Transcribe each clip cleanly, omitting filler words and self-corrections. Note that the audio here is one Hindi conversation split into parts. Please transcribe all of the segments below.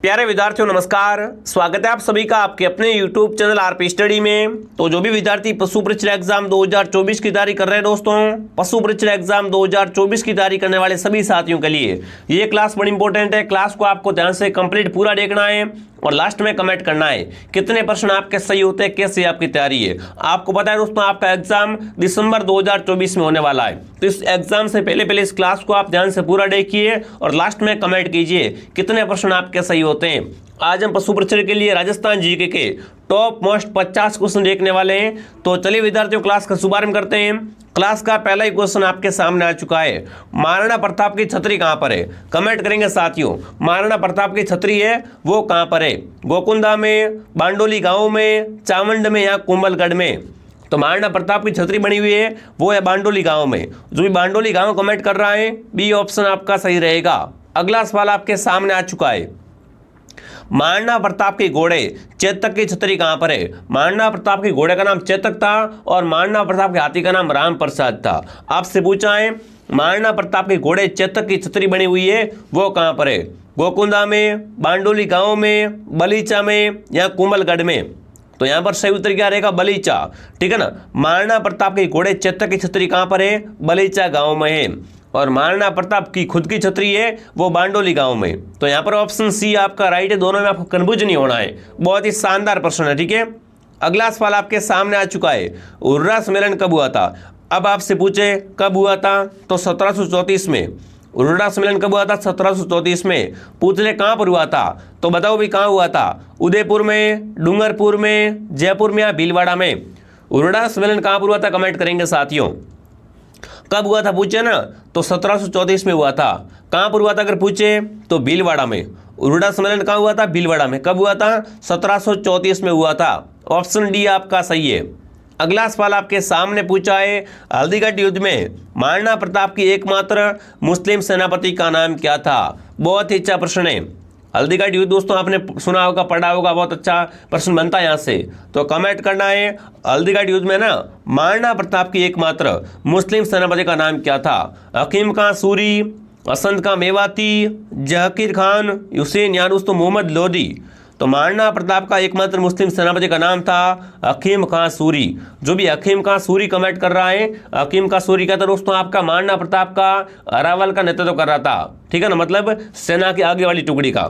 प्यारे विद्यार्थियों नमस्कार, स्वागत है आप सभी का आपके अपने YouTube चैनल आरपी स्टडी में। तो जो भी विद्यार्थी पशु परीक्षा एग्जाम 2024 की तैयारी कर रहे हैं दोस्तों, पशु परीक्षा एग्जाम 2024 की तैयारी करने वाले सभी साथियों के लिए ये क्लास बड़ी इंपॉर्टेंट है। क्लास को आपको ध्यान से कंप्लीट पूरा देखना है और लास्ट में कमेंट करना है कितने प्रश्न आपके सही होते हैं, कैसे आपकी तैयारी है। आपको पता है दोस्तों आपका एग्जाम दिसंबर 2024 में होने वाला है, तो इस एग्जाम से पहले इस क्लास को आप ध्यान से पूरा देखिए और लास्ट में कमेंट कीजिए कितने प्रश्न आपके सही होते हैं। आज हम पशु परीक्षा के लिए राजस्थान जीके के टॉप मोस्ट 50 क्वेश्चन देखने वाले हैं। तो चलिए विद्यार्थियों क्लास का शुभारंभ करते हैं। क्लास का पहला ही क्वेश्चन आपके सामने आ चुका है। महाराणा प्रताप की छतरी कहां पर है? कमेंट करेंगे साथियों, महाराणा प्रताप की छतरी है वो कहां पर है? गोकुंदा में, बांडोली गांव में, चावंड में या कुंभलगढ़ में? तो महाराणा प्रताप की छतरी बनी हुई है वो है बांडोली गांव में। जो भी बांडोली गांव कमेंट कर रहा है बी ऑप्शन आपका सही रहेगा। अगला सवाल आपके सामने आ चुका है। महाराणा प्रताप के घोड़े चेतक की छतरी कहां पर है? महाराणा प्रताप के घोड़े का नाम चेतक था और महाराणा प्रताप के हाथी का नाम राम प्रसाद था। आपसे पूछा है महाराणा प्रताप के घोड़े चेतक की छतरी बनी हुई है वो कहां पर है? गोकुंदा में, बांडोली गांव में, बलीचा में या कुंभलगढ़ में? तो यहां पर सही उत्तर क्या रहेगा? बलीचा। ठीक है ना। महाराणा प्रताप के घोड़े चेतक की छतरी कहां पर है? बलीचा गांव में है। और महाराणा प्रताप की खुद की छतरी है वो बांडोली गांव में। तो यहाँ पर ऑप्शन सी आपका राइट है, दोनों में आपको कंफ्यूज नहीं होना है। बहुत ही शानदार प्रश्न है। ठीक है। अगला सवाल आपके सामने आ चुका है। उर्रा सम्मेलन कब हुआ था? अब आपसे पूछे कब हुआ था तो 1734 में। उर्रा सम्मेलन कब हुआ था? 1734 में। पूछ ले कहाँ पर हुआ था तो बताओ भी कहाँ हुआ था? उदयपुर में, डूंगरपुर में, जयपुर में या भीलवाड़ा में? उर्रा सम्मेलन कहाँ पर हुआ था कमेंट करेंगे साथियों। कब हुआ था पूछे ना तो 1734 में हुआ था। कहां पर हुआ था अगर पूछे तो भीलवाड़ा में। उर्रा सम्मेलन कहां हुआ था? भीलवाड़ा में। कब हुआ था? 1734 में हुआ था। ऑप्शन डी आपका सही है। अगला सवाल आपके सामने पूछा है। हल्दीघाटी युद्ध में महाराणा प्रताप की एकमात्र मुस्लिम सेनापति का नाम क्या था? बहुत ही अच्छा प्रश्न है। हल्दीघाटी युद्ध दोस्तों आपने सुना होगा, पढ़ा होगा, बहुत अच्छा प्रश्न बनता है यहाँ से। तो कमेंट करना है हल्दीघाटी युद्ध में ना महाराणा प्रताप की एकमात्र मुस्लिम सेनापति का नाम क्या था? हकीम खां सूरी, हसन खां मेवाती, जहांगीर खान, हुसैन या दोस्तों मोहम्मद लोधी? तो महाराणा प्रताप का एकमात्र मुस्लिम सेनापति का नाम था हकीम खां सूरी। जो भी हकीम खां सूरी कमेंट कर रहा है, हकीम खां सूरी क्या था दोस्तों? आपका महाराणा प्रताप का अरावल का नेतृत्व कर रहा था। ठीक है ना, मतलब सेना की आगे वाली टुकड़ी का।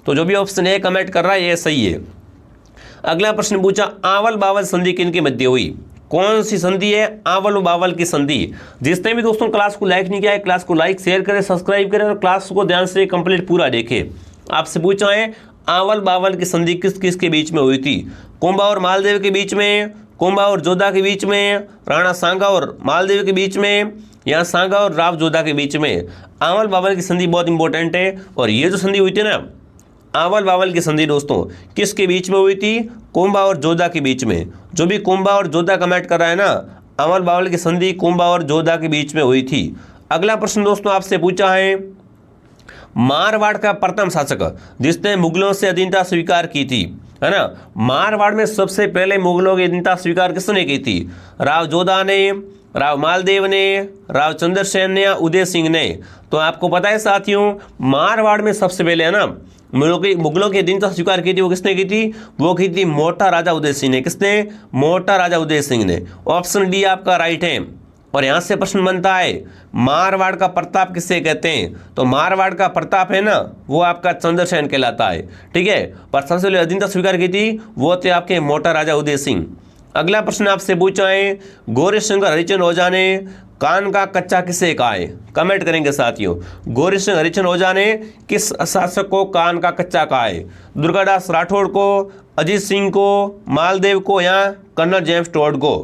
तो जो भी ऑप्शन ए कमेंट कर रहा है ये सही है। अगला प्रश्न पूछा, आवल बावल संधि किनके मध्य हुई? कौन सी संधि है आवल बावल की संधि? जिसने भी दोस्तों क्लास को लाइक नहीं किया है क्लास को लाइक शेयर करें, सब्सक्राइब करें और क्लास को ध्यान से कंप्लीट पूरा देखें। आपसे पूछा है आवल बावल की संधि किस किस के बीच में हुई थी? कुंभा और मालदेव के बीच में, कुंभा और जोधा के बीच में, राणा सांगा और मालदेव के बीच में या सांगा और राव जोधा के बीच में? आवल बावल की संधि बहुत इंपॉर्टेंट है। और ये जो संधि हुई थी ना आवल बावल की संधि दोस्तों किसके बीच में हुई थी? कुंभा और जोधा के बीच में। जो भी कुंभा और जोधा कमेंट कर रहा है ना आवल बावल की संधि कुंभा और जोधा के बीच में हुई थी। अगला प्रश्न दोस्तों आपसे पूछा है, मारवाड़ का प्रथम शासक जिसने मुगलों से अधीनता स्वीकार की थी, है ना? मारवाड़ में सबसे पहले मुगलों की अधीनता स्वीकार किसने की थी? राव जोधा ने, राव मालदेव ने, राव चंद्रसेन ने या उदय सिंह ने? तो आपको पता है साथियों मारवाड़ में सबसे पहले है ना मुगलों की अधीनता स्वीकार की थी वो किसने की थी? वो की थी मोटा राजा उदय सिंह ने। किसने? मोटा राजा उदय सिंह ने। ऑप्शन डी आपका राइट है। और यहां से प्रश्न बनता है मारवाड़ का प्रताप किससे कहते हैं? तो मारवाड़ का प्रताप है ना वो आपका चंद्रसेन कहलाता है। ठीक है। पर सबसे पहले अधीनता स्वीकार की थी वो थे आपके मोटा राजा उदय सिंह। अगला प्रश्न आपसे पूछा है, गौरीशंकर हरिचंद ओझा ने कान का कच्चा किसे कहा है? कमेंट करेंगे साथियों। गौरीशंकर हरिचंद ओझा ने किस शासक को कान का कच्चा कहा है? दुर्गादास राठौड़ को, अजीत सिंह को, मालदेव को या कर्नल जेम्स टोड को?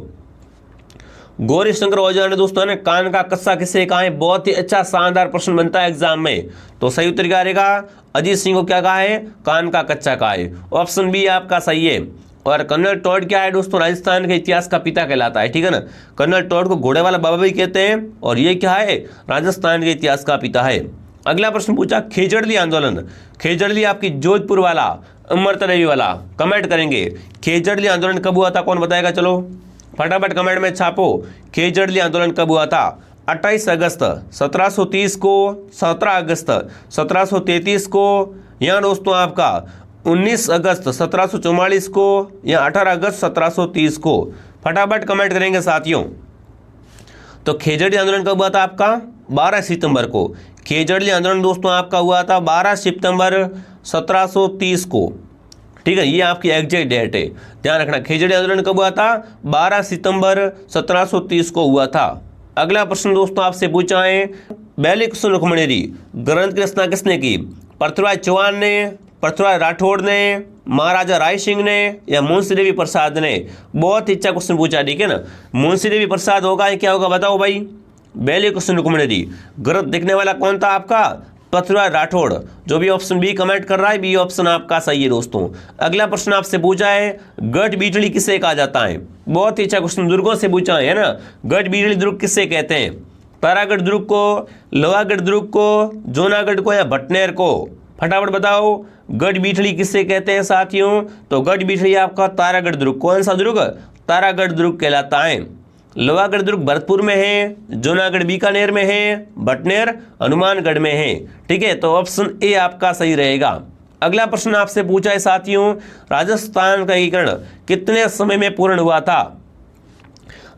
गौरीशंकर ओझा ने दोस्तों ने कान का कच्चा किसे कहा है? बहुत ही अच्छा शानदार प्रश्न बनता है एग्जाम में। तो सही उत्तर क्या रहेगा? अजीत सिंह को क्या कहा है? कान का कच्चा कहा है। ऑप्शन बी आपका सही है। और कर्नल टॉड क्या है दोस्तों? राजस्थान के इतिहास का पिता कहलाता है। ठीक है ना। कर्नल टॉड को घोड़े वाला बाबा भी कहते हैं और ये क्या है? राजस्थान के इतिहास का पिता है। अगला प्रश्न पूछा, खेजड़ली आंदोलन, खेजड़ली आपकी जोधपुर वाला, अमृतसर वाला? कमेंट करेंगे खेजड़ली आंदोलन कब हुआ था कौन बताएगा? चलो फटाफट कमेंट में छापो। खेजड़ली आंदोलन कब हुआ था? 28 अगस्त 1730 को, 17 अगस्त 1733 को, यहाँ दोस्तों आपका 19 अगस्त 1744 को या 18 अगस्त 1730 को, फटाफट कमेंट करेंगे साथियों। तो खेजड़ी आंदोलन कब हुआ था आपका? 12 सितंबर को। खेजड़ी आंदोलन दोस्तों आपका हुआ था 12 सितंबर 1730 को। ठीक है, ये आपकी एग्जैक्ट डेट है, ध्यान रखना। खेजड़ी आंदोलन कब हुआ था? 12 सितंबर 1730 को हुआ था। अगला प्रश्न दोस्तों आपसे पूछा है, बैली कृष्ण रुक्मणी ग्रंथ की रचना किसने की? पृथ्वीराज चौहान ने, पृथ्वीराज राठौड़ ने, महाराजा राय सिंह ने या मुंशी देवी प्रसाद ने? बहुत ही अच्छा क्वेश्चन पूछा, ठीक है ना। मुंशी देवी प्रसाद होगा या क्या होगा बताओ भाई? बैली कृष्ण रुक्मणी। ग्रंथ लिखने वाला कौन था आपका? पृथ्वीराज राठौड़। जो भी ऑप्शन बी कमेंट कर रहा है, बी ऑप्शन आपका सही है दोस्तों। अगला प्रश्न आपसे पूछा है, गढ़ बीटड़ी किसे कहा जाता है? बहुत ही अच्छा क्वेश्चन दुर्गों से पूछा है ना। गढ़ बीटड़ी दुर्ग किसे कहते हैं? तारागढ़ दुर्ग को, लोहागढ़ दुर्ग को, जूनागढ़ को या भटनेर को? फटाफट बताओ, गढ़ बीटड़ी किसे कहते हैं साथियों? तो गढ़ बीटड़ी आपका तारागढ़ दुर्ग। कौन सा दुर्ग? तारागढ़ दुर्ग कहलाता है। लोहागढ़ दुर्ग भरतपुर में है, जूनागढ़ बीकानेर में है, भटनेर हनुमानगढ़ में है। ठीक है, तो ऑप्शन ए आपका सही रहेगा। अगला प्रश्न आपसे पूछा है साथियों, राजस्थान का एकीकरण कितने समय में पूर्ण हुआ था?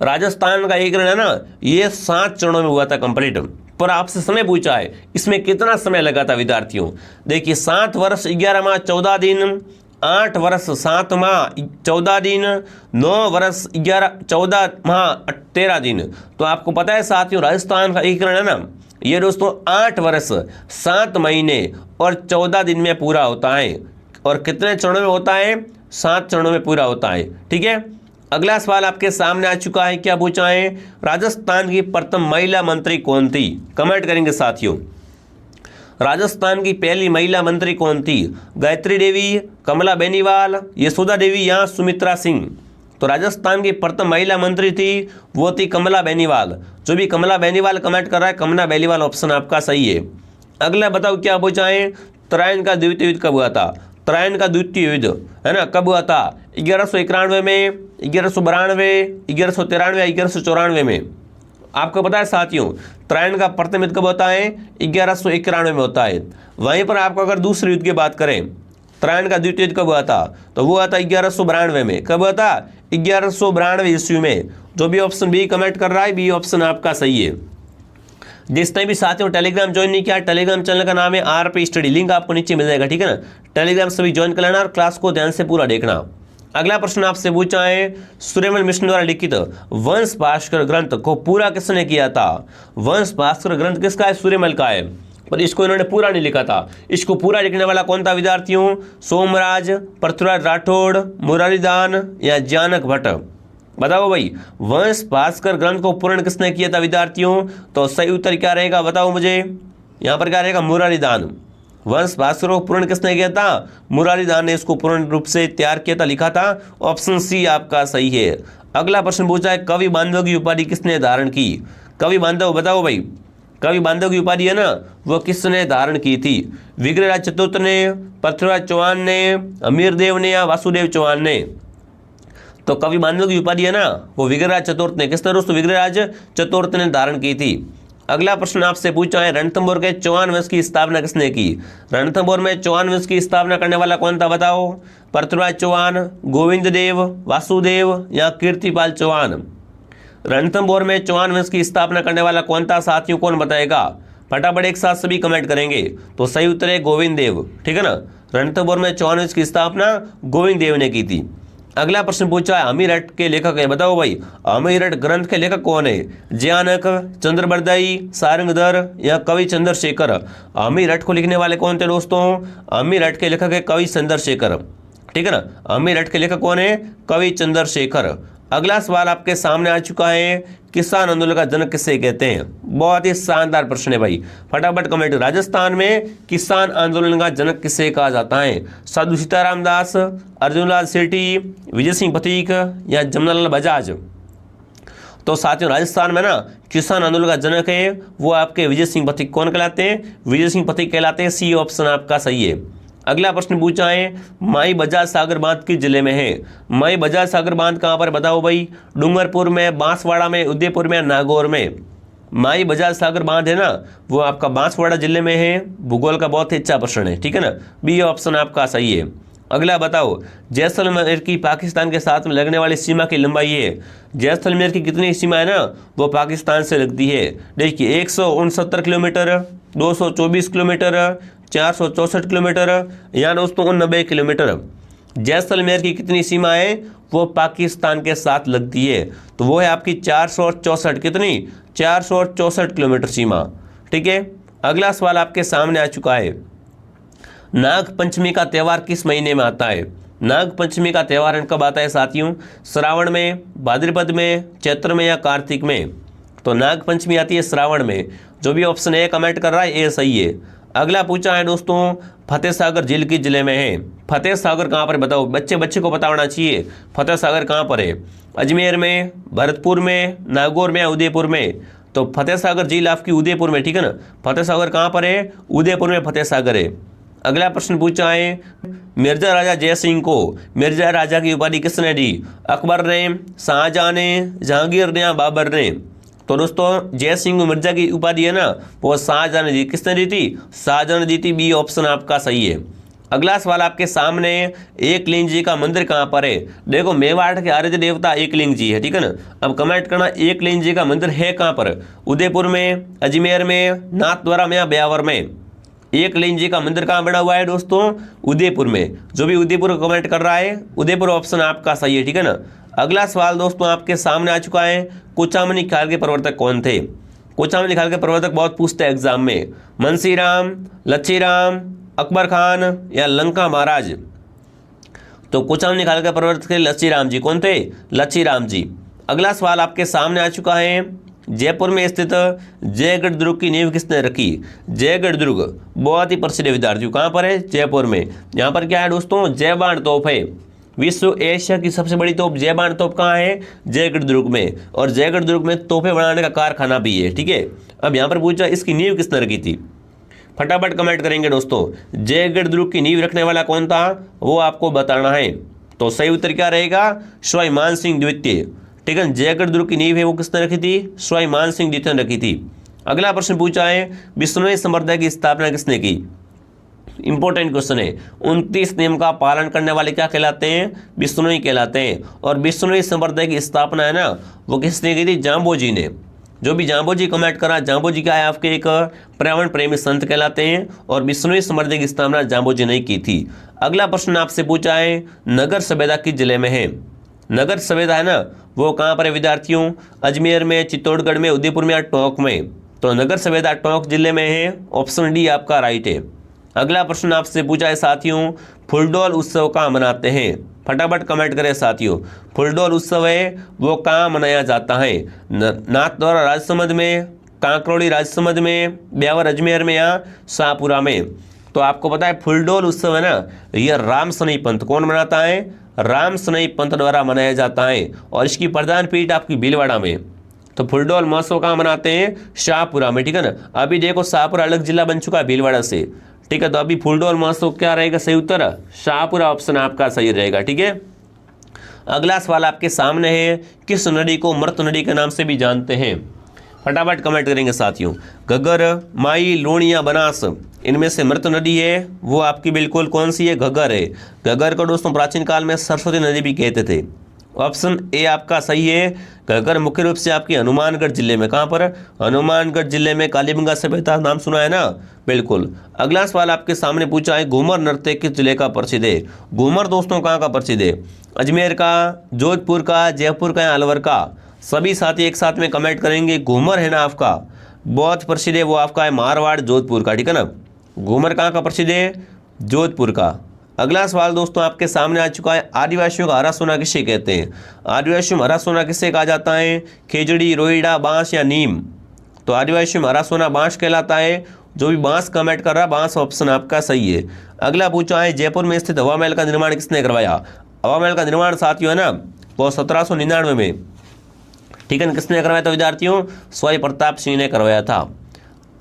राजस्थान का एकीकरण है ना, ये 7 चरणों में हुआ था कंप्लीट। पर आपसे समय पूछा है, इसमें कितना समय लगा था विद्यार्थियों? देखिए 7 वर्ष 11 माह 14 दिन, 8 वर्ष 7 माह 14 दिन, 9 वर्ष 14 माह 13 दिन। तो आपको पता है साथियों, राजस्थान का एकीकरण है ना, ये दोस्तों 8 वर्ष 7 महीने और 14 दिन में पूरा होता है। और कितने चरणों में होता है? 7 चरणों में पूरा होता है। ठीक है, अगला सवाल आपके सामने आ चुका है, क्या पूछा है? राजस्थान की प्रथम महिला मंत्री कौन थी? कमेंट करेंगे साथियों। राजस्थान की पहली महिला मंत्री कौन थी? गायत्री देवी, कमला बेनीवाल, यशोदा देवी या सुमित्रा सिंह? तो राजस्थान की प्रथम महिला मंत्री थी, वो थी कमला बेनीवाल। जो भी कमला बेनीवाल कमेंट कर रहा है, कमला बेनीवाल ऑप्शन आपका सही है। अगला बताओ क्या पूछा है? त्रायन का द्वितीय युद्ध कब हुआ था? त्रायन का द्वितीय युद्ध है ना, कब हुआ था? 1191 में, 1192, 1193 या 1194 में? आपको पता है साथियों, त्रायन का प्रथम युद्ध कब होता है? 1191 में होता है। वहीं पर आपको अगर दूसरे युद्ध की बात करें, त्रायन का द्वितीय युद्ध कब हुआ था? तो वो हुआ था 1192 में। कब हुआ था? 1192 ईस्वी में। जो भी ऑप्शन बी कमेंट कर रहा है, बी ऑप्शन आपका सही है। जिसने भी साथियों टेलीग्राम ज्वाइन नहीं किया, टेलीग्राम चैनल का नाम है आरपी स्टडी, लिंक आपको नीचे मिल जाएगा। ठीक है ना, टेलीग्राम सभी ज्वाइन कर लेना और क्लास को ध्यान से पूरा देखना। अगला प्रश्न आपसे पूछा है, सूर्यमल मिशन द्वारा लिखित वंश भास्कर ग्रंथ को पूरा किसने किया था? वंश भास्कर ग्रंथ किसका है? सूर्यमल का है। पर इसको इन्होंने पूरा नहीं लिखा था। इसको पूरा लिखने वाला कौन था विद्यार्थियों? सोमराज, पृथ्वीराज राठौड़, मुरारीदान या जानक भट्ट? बताओ भाई, वंश भास्कर ग्रंथ को पूर्ण किसने किया था विद्यार्थियों? तो सही उत्तर क्या रहेगा बताओ मुझे? यहाँ पर क्या रहेगा? मुरारीदान। वंश भास्कर को पूर्ण किसने किया था? मुरारीदान ने इसको पूर्ण रूप से तैयार किया था, लिखा था। ऑप्शन सी आपका सही है। अगला प्रश्न पूछा है, कवि बांधव की उपाधि किसने धारण की? कवि बांधव बताओ भाई, कवि बांधव की उपाधि है ना, वो किसने धारण की थी? विग्रहराज चतुर्थ ने, पृथ्वीराज चौहान ने, अमीरदेव ने या वासुदेव चौहान ने? तो कवि बांधव की उपाधि है ना, वो विग्रहराज चतुर्थ ने। किसने दोस्तों? विग्रहराज चतुर्थ ने धारण की थी। अगला प्रश्न आपसे पूछा है, रणथंभौर के चौहान वंश की स्थापना किसने की? रणथंभौर में चौहान वंश की स्थापना करने वाला कौन था बताओ? पृथ्वीराज चौहान, गोविंद देव, वासुदेव या कीर्तिपाल चौहान? रणथंभौर में चौहान वंश की स्थापना करने वाला कौन था साथियों? कौन बताएगा? फटाफट एक साथ सभी कमेंट करेंगे। तो सही उत्तर है गोविंद देव। ठीक है ना, रणथंभौर में चौहान वंश की स्थापना गोविंद देव ने की थी। अगला प्रश्न पूछा है, अमीरठ के लेखक है, बताओ भाई अमीरठ ग्रंथ के लेखक कौन है? जयानक, चंद्रबरदाई, सारंगधर या कवि चंद्रशेखर? अमीरठ को लिखने वाले कौन थे दोस्तों? अमीरठ के लेखक है कवि चंद्रशेखर। ठीक है ना, अमीरठ के लेखक कौन है? कवि चंद्रशेखर। अगला सवाल आपके सामने आ चुका है, किसान आंदोलन का जनक किसे कहते हैं? बहुत ही शानदार प्रश्न है भाई, फटाफट कमेंट। राजस्थान में किसान आंदोलन का जनक किसे कहा जाता है? साधु सीताराम दास, अर्जुनलाल सेठी, विजय सिंह पथिक या जमनालाल बजाज? तो साथियों राजस्थान में ना किसान आंदोलन का जनक है वो आपके विजय सिंह पथिक। कौन कहलाते हैं? विजय सिंह पथिक कहलाते हैं। सी ऑप्शन आपका सही है। अगला प्रश्न पूछा है, माई बजाज सागर बांध किस जिले में है? माई बजाज सागर बांध कहाँ पर बताओ भाई? डूंगरपुर में, बांसवाड़ा में, उदयपुर में, नागौर में? माई बजाज सागर बांध है ना, वो आपका बांसवाड़ा जिले में है। भूगोल का बहुत ही अच्छा प्रश्न है, ठीक है ना, बी ऑप्शन आपका सही है। अगला बताओ, जैसलमेर की पाकिस्तान के साथ में लगने वाली सीमा की लंबाई है। जैसलमेर की कितनी सीमा है ना, वो पाकिस्तान से लगती है। देखिए 169 किलोमीटर, 224 किलोमीटर, 464 किलोमीटर या दोस्तों 90 किलोमीटर। जैसलमेर की कितनी सीमा है, वो पाकिस्तान के साथ लगती है, तो वो है आपकी 464, कितनी 464 किलोमीटर सीमा, ठीक है। अगला सवाल आपके सामने आ चुका है, नाग पंचमी का त्यौहार किस महीने में आता है। नाग पंचमी का त्यौहार कब आता है साथियों, श्रावण में, भाद्रपद में, चैत्र में या कार्तिक में। तो नाग पंचमी आती है श्रावण में। जो भी ऑप्शन ए कमेंट कर रहा है ये सही है। अगला पूछा है दोस्तों, फतेह सागर झील किस जिले में है। फतेह सागर कहाँ पर, बताओ, बच्चे को पता होना चाहिए फतेह सागर कहाँ पर है। अजमेर में, भरतपुर में, नागौर में या उदयपुर में। तो फतेह सागर झील आपकी उदयपुर में, ठीक है ना। फतेह सागर कहाँ पर है, उदयपुर में फतेह सागर है। अगला प्रश्न पूछा है, मिर्जा राजा जय सिंह को मिर्जा राजा की उपाधि किसने दी। अकबर ने, शाहजहां ने, जहांगीर ने या बाबर ने। तो दोस्तों जय सिंह को मिर्जा की उपाधि है ना, वो शाहजहां ने दी। किसने दी थी, शाहजहां ने दी थी। बी ऑप्शन आपका सही है। अगला सवाल आपके सामने, एकलिंग जी का मंदिर कहाँ पर है। देखो मेवाड़ के आराध्य देवता एकलिंग जी है, ठीक है ना। अब कमेंट करना एकलिंग जी का मंदिर है कहाँ पर, उदयपुर में, अजमेर में, नाथद्वारा में या ब्यावर में। एकलिंग जी का मंदिर कहाँ बना हुआ है दोस्तों, उदयपुर में। जो भी उदयपुर कमेंट कर रहा है, उदयपुर ऑप्शन आपका सही है, ठीक है ना। अगला सवाल दोस्तों आपके सामने आ चुका है, कुचामनी ख्याल के प्रवर्तक कौन थे। कुचामनी ख्याल के प्रवर्तक बहुत पूछते हैं एग्जाम में, मुंशीराम, लच्छीराम, अकबर खान या लंका महाराज। तो कुचामनी ख्याल के प्रवर्तक थे लच्छीराम जी। कौन थे, लच्छीराम जी। अगला सवाल आपके सामने आ चुका है, जयपुर में स्थित जयगढ़ दुर्ग की नींव किसने रखी। जयगढ़ दुर्ग बहुत ही प्रसिद्ध विद्यार्थियों, कहाँ पर है, जयपुर में। यहाँ पर क्या है दोस्तों, जयबाण तोप है। विश्व एशिया की सबसे बड़ी तोप जयबाण तोप कहाँ है, जयगढ़ दुर्ग में। और जयगढ़ दुर्ग में तोपें बनाने का कारखाना भी है, ठीक है। अब यहाँ पर पूछा इसकी नींव किसने रखी थी, फटाफट कमेंट करेंगे दोस्तों। जयगढ़ दुर्ग की नींव रखने वाला कौन था, वो आपको बताना है। तो सही उत्तर क्या रहेगा, स्वाभिमान सिंह द्वितीय, ठीक है। जयगढ़ दुर्ग की नींव है वो किसने रखी थी, स्वाभिमान सिंह द्वितीय ने रखी थी। अगला प्रश्न पूछा है, बिश्नोई संप्रदाय की स्थापना किसने की। इंपॉर्टेंट क्वेश्चन है। 29 नियम का पालन करने वाले क्या कहलाते हैं, बिश्नोई कहलाते हैं। और बिश्नोई संप्रदाय की स्थापना है ना, वो किसने की थी, जाम्बोजी ने। जो भी जाम्बोजी कमेंट करा, जाम्बोजी क्या है आपके एक पर्यावरण प्रेमी संत कहलाते हैं। और बिश्नोई संप्रदाय की स्थापना जाम्बोजी ने की थी। अगला प्रश्न आपसे पूछा है, नगर सभेदा किस जिले में है। नगर सभेदा है ना, वो कहाँ पर है विद्यार्थियों, अजमेर में, चित्तौड़गढ़ में, उदयपुर में या टोंक में। तो नगर सभेदा टोंक जिले में है, ऑप्शन डी आपका राइट है। अगला प्रश्न आपसे पूछा है साथियों, फुलडोल उत्सव कहाँ मनाते हैं। फटाफट कमेंट करें साथियों, फुलडोल उत्सव है वो कहाँ मनाया जाता है। नाथद्वारा राजसमंद में, कांकरोली राजसमंद में, ब्यावर अजमेर में या शाहपुरा में। तो आपको पता है फुलडोल उत्सव है ना, यह राम सनई पंथ कौन मनाता है, राम सनई पंथ द्वारा मनाया जाता है। और इसकी प्रधान पीठ आपकी भीलवाड़ा में। तो फुलडोल महोत्सव कहाँ मनाते हैं, शाहपुरा में, ठीक है ना। अभी देखो शाहपुरा अलग जिला बन चुका है भीलवाड़ा से, ठीक है। तो अभी फुलडोल महोत्सव क्या रहेगा सही उत्तर, शाहपुरा ऑप्शन आपका सही रहेगा, ठीक है। अगला सवाल आपके सामने है, किस नदी को मृत नदी के नाम से भी जानते हैं। फटाफट कमेंट करेंगे साथियों। घग्गर, माई, लूणी या बनास, इनमें से मृत नदी है वो आपकी बिल्कुल कौन सी है, घग्गर है। घग्गर को दोस्तों प्राचीन काल में सरस्वती नदी भी कहते थे। ऑप्शन ए आपका सही है। घग्गर मुख्य रूप से आपकी हनुमानगढ़ जिले में, कहाँ पर, हनुमानगढ़ जिले में। कालीबंगा सभ्यता नाम सुना है ना, बिल्कुल। अगला सवाल आपके सामने पूछा है, घूमर नृत्य किस जिले का प्रसिद्ध है। घूमर दोस्तों कहाँ का प्रसिद्ध है, अजमेर का, जोधपुर का, जयपुर का या अलवर का। सभी साथी एक साथ में कमेंट करेंगे। घूमर है ना आपका बहुत प्रसिद्ध है, वो आपका है मारवाड़ जोधपुर का, ठीक है ना। घूमर कहाँ का प्रसिद्ध है, जोधपुर का। अगला सवाल दोस्तों आपके सामने आ चुका है, आदिवासियों का हरा सोना किसे कहते हैं। आदिवासियों में हरा सोना किसे कहा जाता है, खेजड़ी, रोईड़ा, बांस या नीम। तो आदिवासियों में हरा सोना बांस कहलाता है। जो भी बांस कमेंट कर रहा है, बांस ऑप्शन आपका सही है। अगला पूछा है, जयपुर में स्थित हवा महल का निर्माण किसने करवाया। हवा महल का निर्माण साथियों है ना, वो 1799 में, ठीक है। किसने करवाया था विद्यार्थियों, स्वयं प्रताप सिंह ने करवाया था।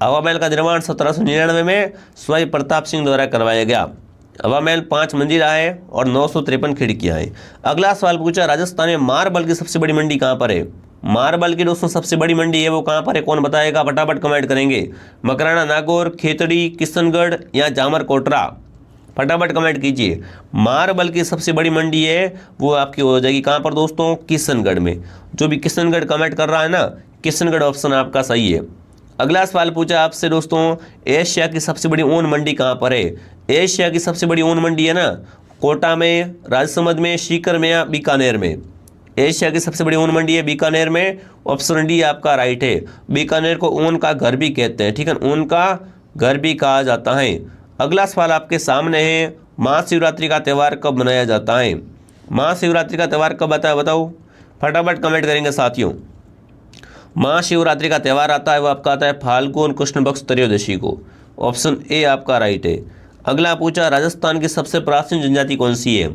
हवा महल का निर्माण 1799 में स्वयं प्रताप सिंह द्वारा करवाया गया। हवा महल 5 मंजिला है और 953 खिड़कियां हैं। अगला सवाल पूछा, राजस्थान में मार्बल की सबसे बड़ी मंडी कहाँ पर है। मार्बल की दोस्तों सबसे बड़ी मंडी है वो कहाँ पर है, कौन बताएगा, फटाफट कमेंट करेंगे। मकराना, नागौर, खेतड़ी, किशनगढ़ या जामर कोटरा, फटाफट कमेंट कीजिए। मार्बल की सबसे बड़ी मंडी है वो आपकी हो जाएगी कहाँ पर दोस्तों, किशनगढ़ में। जो भी किशनगढ़ कमेंट कर रहा है ना, किशनगढ़ ऑप्शन आपका सही है। अगला सवाल पूछा आपसे दोस्तों, एशिया की सबसे बड़ी ऊन मंडी कहाँ पर है। एशिया की सबसे बड़ी ऊन मंडी है ना, कोटा में, राजसमंद में, सीकर में या बीकानेर में। एशिया की सबसे बड़ी ऊन मंडी है बीकानेर में, ऑप्शन डी आपका राइट है। बीकानेर को ऊन का घर भी कहते हैं, ठीक है, ऊन का घर भी कहा जाता है। अगला सवाल आपके सामने है, महाशिवरात्रि का त्यौहार कब मनाया जाता है। महाशिवरात्रि का त्यौहार कब आता है बताओ, फटाफट कमेंट करेंगे साथियों। महाशिवरात्रि का त्यौहार आता है वो आपका आता है फाल्गुन कृष्ण पक्ष त्रयोदशी को, ऑप्शन ए आपका राइट है। अगला पूछा, राजस्थान की सबसे प्राचीन जनजाति कौन सी है।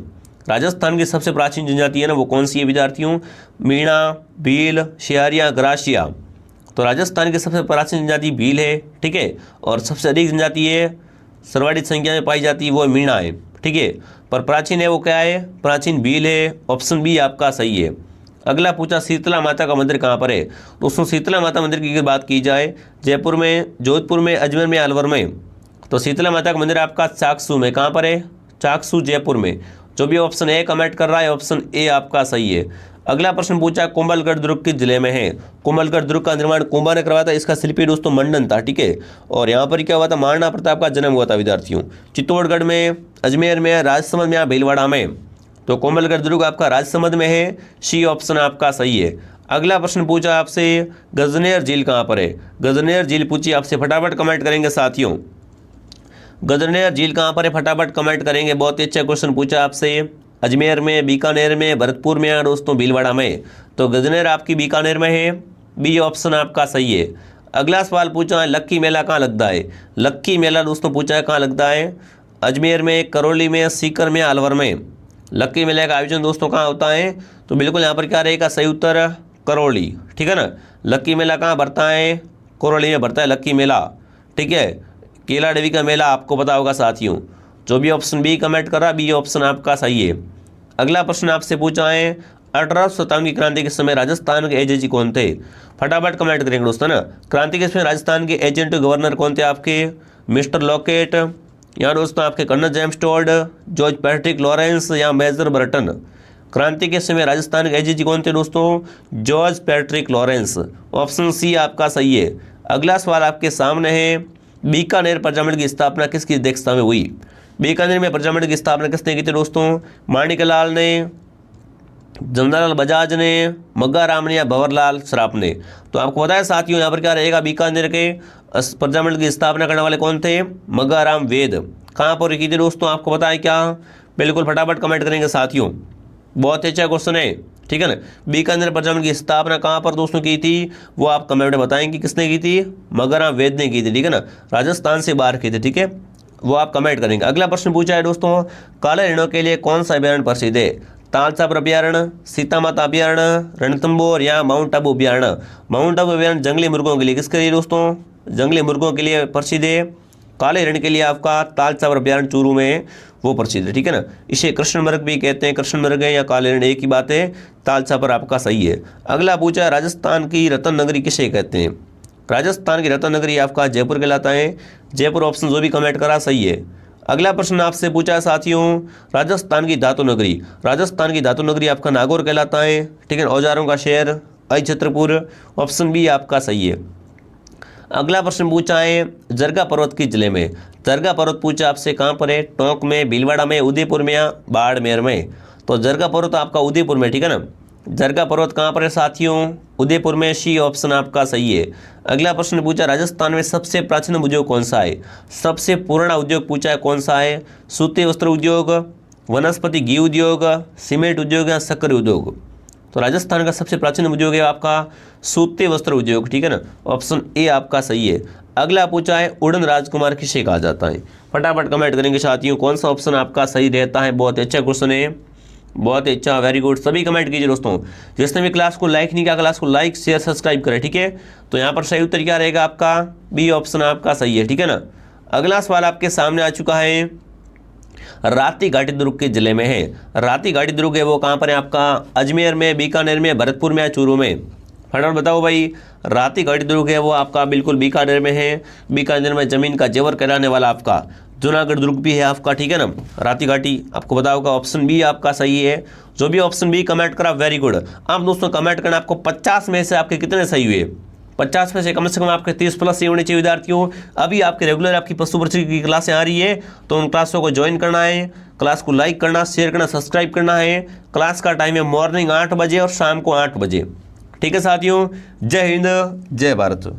राजस्थान की सबसे प्राचीन जनजाति है ना वो कौन सी है विद्यार्थियों, मीणा, भील, शेहरिया, ग्रासिया। तो राजस्थान की सबसे प्राचीन जनजाति भील है, ठीक है, और सबसे अधिक जनजाति है सर्वाधिक संख्या में पाई जाती है वो मीणा है, ठीक है, पर प्राचीन है वो क्या है, प्राचीन भील है, ऑप्शन बी आपका सही है। अगला पूछा, शीतला माता का मंदिर कहाँ पर है। दोस्तों शीतला माता मंदिर की बात की जाए जयपुर में, जोधपुर में, अजमेर में, अलवर में, तो शीतला माता का मंदिर आपका चाकसू में, कहाँ पर है, चाकसू जयपुर में। जो भी ऑप्शन ए कमेंट कर रहा है ऑप्शन ए आपका सही है। अगला प्रश्न पूछा, कुंभलगढ़ दुर्ग किस जिले में है। कुंभलगढ़ दुर्ग का निर्माण कुंभा ने करवाया था, इसका शिल्पी दोस्तों मंडन था, ठीक है, और यहाँ पर क्या हुआ था, महाराणा प्रताप का जन्म हुआ था विद्यार्थियों। चित्तौड़गढ़ में, अजमेर में, राजसमंद में या भीलवाड़ा में, तो कुंभलगढ़ दुर्ग आपका राजसमंद में है, सी ऑप्शन आपका सही है। अगला प्रश्न पूछा आपसे, गजनेर झील कहाँ पर है। गजनेर झील पूछी आपसे, फटाफट कमेंट करेंगे साथियों। गजनेर झील कहाँ पर है, फटाफट कमेंट करेंगे। बहुत ही अच्छा क्वेश्चन पूछा आपसे। अजमेर में, बीकानेर में, भरतपुर में या दोस्तों भीलवाड़ा में, तो गजनेर आपकी बीकानेर में है, बी ऑप्शन आपका सही है। अगला सवाल पूछा है, लक्की मेला कहाँ लगता है। लक्की मेला दोस्तों पूछा है कहाँ लगता है, अजमेर में, करौली में, सीकर में, अलवर में। लक्की मेले का आयोजन दोस्तों कहाँ होता है, तो बिल्कुल यहाँ पर क्या रहेगा सही उत्तर, करौली, ठीक है ना। लक्की मेला कहाँ भरता है, करौली में भरता है लक्की मेला, ठीक है। केला देवी का मेला आपको पता होगा साथियों। जो भी ऑप्शन बी कमेंट कर रहा, बी ऑप्शन आपका सही है। अगला प्रश्न आपसे पूछा है, 18वीं शताब्दी की क्रांति के समय राजस्थान के एजेंट कौन थे। फटाफट कमेंट करेंगे दोस्तों ना। क्रांति के समय राजस्थान के एजेंट गवर्नर कौन थे आपके, मिस्टर लॉकेट या दोस्तों आपके colonel James Tod, George Patrick Lawrence या मेजर बर्टन। क्रांति के समय राजस्थान के एजेंट कौन थे दोस्तों, George Patrick Lawrence, option C आपका सही है। अगला सवाल आपके सामने है, बीकानेर प्रजामंडल की स्थापना किसकी अध्यक्षता में हुई। बीकानेर में प्रजामंडल की स्थापना किसने की थी दोस्तों, माणिकलाल ने, जमनालाल बजाज ने, मग्गाराम ने या भंवरलाल सराफ ने। तो आपको पता है साथियों यहाँ पर क्या रहेगा, बीकानेर के प्रजामंडल की स्थापना करने वाले कौन थे, मग्गाराम वेद। कहाँ पर की थी दोस्तों आपको पता है क्या, बिल्कुल फटाफट कमेंट करेंगे साथियों। बहुत अच्छा क्वेश्चन है, ठीक है ना। बीकानेर प्रजामंडल की स्थापना कहाँ पर दोस्तों की थी, वो आप कमेंट में बताएंगे किसने की थी, मग्गाराम वेद ने की थी, ठीक है ना, राजस्थान से बाहर की थी, ठीक है, वो आप कमेंट करेंगे। अगला प्रश्न पूछा है दोस्तों, काले हिरणों के लिए कौन सा अभ्यारण्य प्रसिद्ध है। तालछापर अभ्यारण्य, सीता माता अभ्यारण्य, रणथंबोर या माउंट आबू अभ्यारण्य। माउंट आबू अभ्यारण्य जंगली मुर्गों के लिए, किसके लिए दोस्तों, जंगली मुर्गों के लिए प्रसिद्ध है। काले हिरण के लिए आपका तालछापर अभ्यारण्य चूरू में वो प्रसिद्ध है, ठीक है ना। इसे कृष्ण मृग भी कहते हैं, कृष्ण मृग है या काले हिरण एक ही बात है, तालछापर आपका सही है। अगला पूछा, राजस्थान की रतन नगरी किसे कहते हैं। राजस्थान की रतन नगरी आपका जयपुर कहलाता है, जयपुर ऑप्शन जो भी कमेंट करा सही है। अगला प्रश्न आपसे पूछा है साथियों, राजस्थान की धातु नगरी। राजस्थान की धातु नगरी आपका नागौर कहलाता है, ठीक है, औजारों का शहर, अछत्रपुर, ऑप्शन बी आपका सही है। अगला प्रश्न पूछा है, जरगा पर्वत किस जिले में। जरगा पर्वत पूछा आपसे कहाँ पर है, टोंक में, भीलवाड़ा में, उदयपुर में या बाड़मेर में। तो जरगा पर्वत आपका उदयपुर में, ठीक है ना। जरगा पर्वत कहाँ पर है साथियों, उदयपुर में, सी ऑप्शन आपका सही है। अगला प्रश्न पूछा, राजस्थान में सबसे प्राचीन उद्योग कौन सा है। सबसे पुराना उद्योग पूछा है कौन सा है, सूती वस्त्र उद्योग, वनस्पति घी उद्योग, सीमेंट उद्योग या शक्कर उद्योग। तो राजस्थान का सबसे प्राचीन उद्योग है आपका सूती वस्त्र उद्योग, ठीक है ना, ऑप्शन ए आपका सही है। अगला पूछा है, उड़न राजकुमार किसे कहा जाता है। फटाफट कमेंट करेंगे साथियों कौन सा ऑप्शन आपका सही रहता है। बहुत अच्छा क्वेश्चन है, बहुत अच्छा, वेरी गुड, सभी कमेंट कीजिए दोस्तों। जिसने भी क्लास को लाइक नहीं किया, क्लास को लाइक शेयर सब्सक्राइब करें, ठीक है। तो यहाँ पर सही उत्तर क्या रहेगा आपका, बी ऑप्शन आपका सही है, ठीक है ना। अगला सवाल आपके सामने आ चुका है, राती घाटी दुर्ग के जिले में है। राती घाटी दुर्ग है वो कहाँ पर है आपका, अजमेर में, बीकानेर में, भरतपुर में या चूरू में। फटाफट बताओ भाई। राती घाटी दुर्ग है वो आपका बिल्कुल बीकानेर में है। बीकानेर में जमीन का जेवर कहलाने वाला आपका जूनागढ़ दुर्ग भी है आपका, ठीक है ना। राती घाटी आपको पता होगा, ऑप्शन बी आपका सही है। जो भी ऑप्शन बी कमेंट करा वेरी गुड। आप दोस्तों कमेंट करना, आपको 50 में से आपके कितने सही हुए। 50 में से कम आपके 30 प्लस ये होने चाहिए विद्यार्थियों। अभी आपके रेगुलर आपकी पशु प्रशिक्षण की क्लासें आ रही है, तो उन क्लासों को ज्वाइन करना है। क्लास को लाइक करना, शेयर करना, सब्सक्राइब करना है। क्लास का टाइम है मॉर्निंग 8 बजे और शाम को 8 बजे, ठीक है साथियों। जय हिंद, जय भारत।